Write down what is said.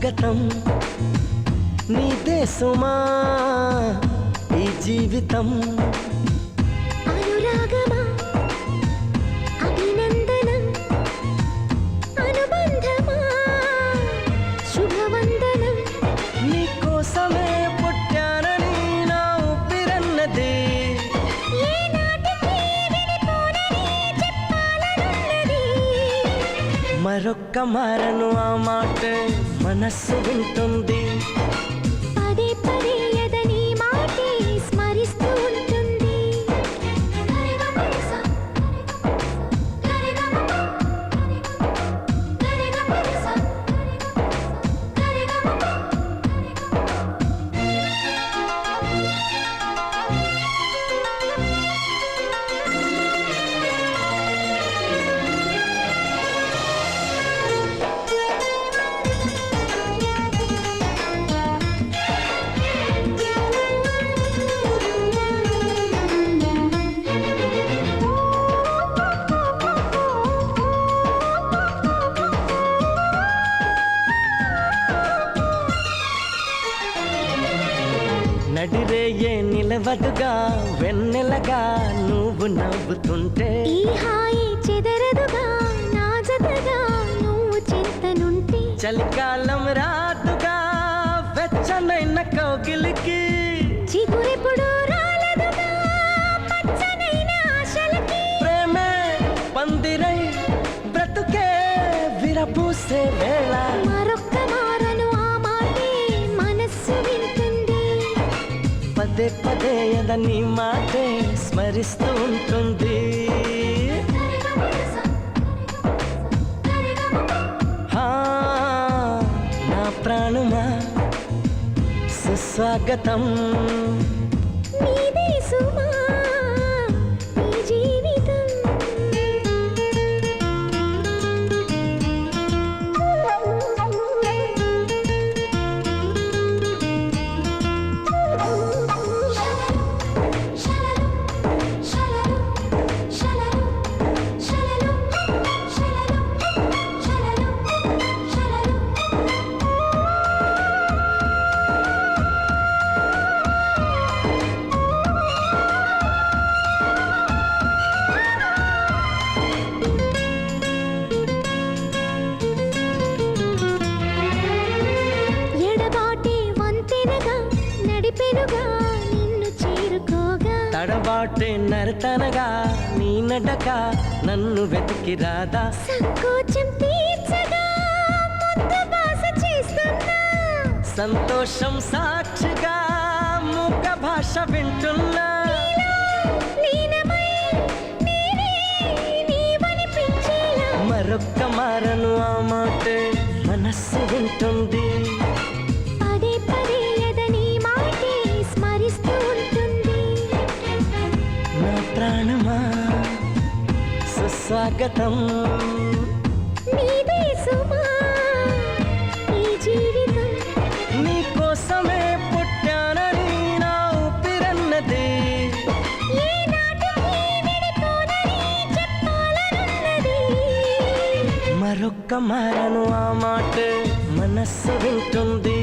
సుస్వాగతం నీదే సుమా ఈ జీవితం అనురాగమా అభినందనం అనుబంధమా శుభవందనం నీకోసమే పుట్టానని నా ఊపిరన్నది ఏనాటికి విడిపోనని చెప్పాలనున్నది మరొక్క మారను ఆ మాట మనస్సు వింటుంది పదే పదే ఎదని మాటే స్మరిస్తూ ఉంటుంది నడిరేయే నిలవదుగా వెన్నెలగా నువ్వు నవ్వుతుంటే ఈ హాయి చెదరదుగా నా జతగా నువ్వు చింతనుంటే చలికాలం రాదుగా వెచ్చనైన కౌగిలికి చిగురెప్పుడు రాలదుగా పచ్చనైన ఆశలకి ప్రేమే పందిరై బ్రతుకే విరపూసే వేళ మరొక్క మారను ఆ మాటే మనస్సు వింటుంది పదే పదే ఎదని మాటే స్మరిస్తూ ఉంటుంది హా, నా ప్రాణమా సుస్వాగతం నీదే సుమా ఈ జీవితం ఎడబాటే వంతెనగా నడిపెనుగా నిన్ను చేరుకోగా తడబాటే నరతనగా నీ నడక నన్ను వెతికి రాదా సంకోచం తీర్చగా ముద్ద భాష చేస్తున్నా సంతోషం సాక్షిగా మూక భాష వింటున్నా లీనమై నేనే నీవనిపించేలా మరొక్క మారను ఆ మాట మనస్సు వింటుంది పదే పదే ఎదని మాటే స్మరిస్తూ ఉంటుంది నా ప్రాణమా సుస్వాగతం నీదే సుమా ఈ జీవితం నీకోసమే పుట్టానని నా ఊపిరన్నది ఏనాటికి విడిపోనని చెప్పాలనున్నది మరొక్క మారను ఆ మాట మనస్సు వింటుంది